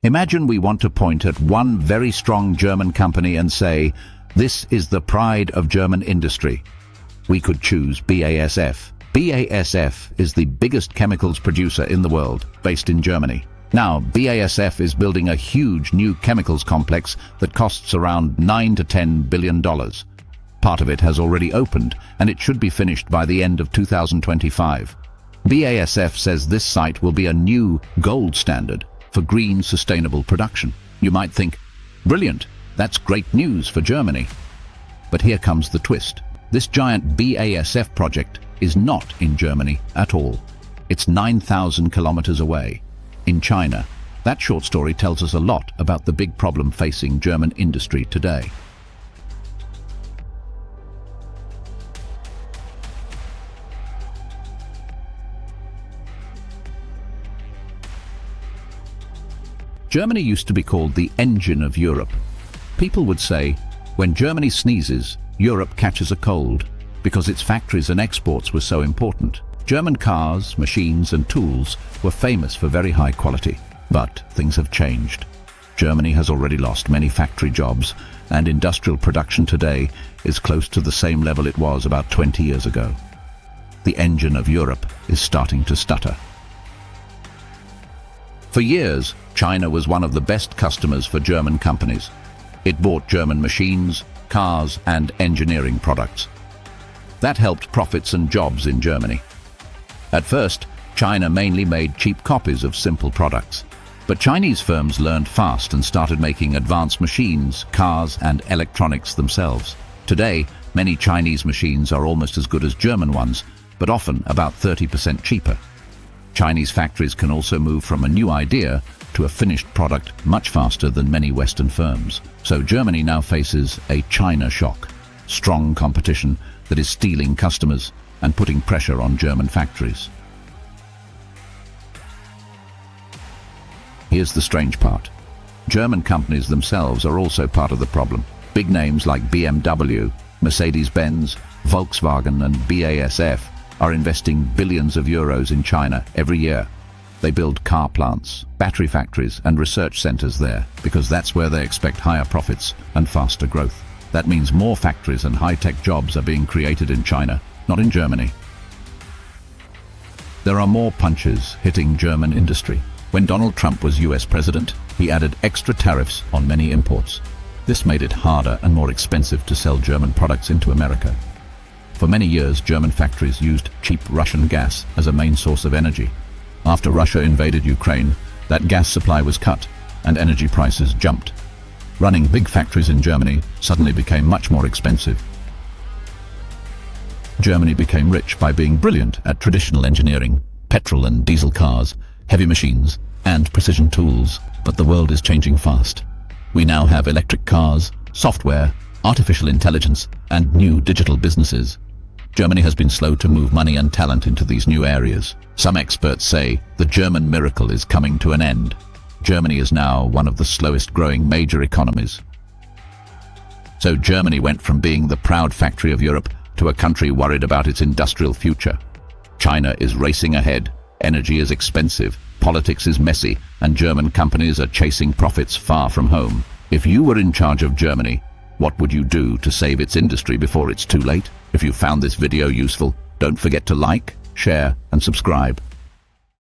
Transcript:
Imagine we want to point at one very strong German company and say, this is the pride of German industry. We could choose BASF. BASF is the biggest chemicals producer in the world, based in Germany. Now, BASF is building a huge new chemicals complex that costs around $9 to $10 billion. Part of it has already opened, and it should be finished by the end of 2025. BASF says this site will be a new gold standard for green, sustainable production. You might think, brilliant, that's great news for Germany. But here comes the twist. This giant BASF project is not in Germany at all. It's 9,000 kilometers away, in China. That short story tells us a lot about the big problem facing German industry today. Germany used to be called the engine of Europe. People would say, when Germany sneezes, Europe catches a cold, because its factories and exports were so important. German cars, machines and tools were famous for very high quality. But things have changed. Germany has already lost many factory jobs, and industrial production today is close to the same level it was about 20 years ago. The engine of Europe is starting to stutter. For years, China was one of the best customers for German companies. It bought German machines, cars and engineering products. That helped profits and jobs in Germany. At first, China mainly made cheap copies of simple products. But Chinese firms learned fast and started making advanced machines, cars and electronics themselves. Today, many Chinese machines are almost as good as German ones, but often about 30% cheaper. Chinese factories can also move from a new idea to a finished product much faster than many Western firms. So Germany now faces a China shock, strong competition that is stealing customers and putting pressure on German factories. Here's the strange part. German companies themselves are also part of the problem. Big names like BMW, Mercedes-Benz, Volkswagen and BASF are investing billions of euros in China every year. They build car plants, battery factories and research centers there because that's where they expect higher profits and faster growth. That means more factories and high-tech jobs are being created in China, not in Germany. There are more punches hitting German industry. When Donald Trump was US president, he added extra tariffs on many imports. This made it harder and more expensive to sell German products into America. For many years, German factories used cheap Russian gas as a main source of energy. After Russia invaded Ukraine, that gas supply was cut and energy prices jumped. Running big factories in Germany suddenly became much more expensive. Germany became rich by being brilliant at traditional engineering, petrol and diesel cars, heavy machines, and precision tools. But the world is changing fast. We now have electric cars, software, artificial intelligence, and new digital businesses. Germany has been slow to move money and talent into these new areas. Some experts say the German miracle is coming to an end. Germany is now one of the slowest growing major economies. So Germany went from being the proud factory of Europe to a country worried about its industrial future. China is racing ahead, energy is expensive, politics is messy, and German companies are chasing profits far from home. If you were in charge of Germany, what would you do to save its industry before it's too late? If you found this video useful, don't forget to like, share, and subscribe.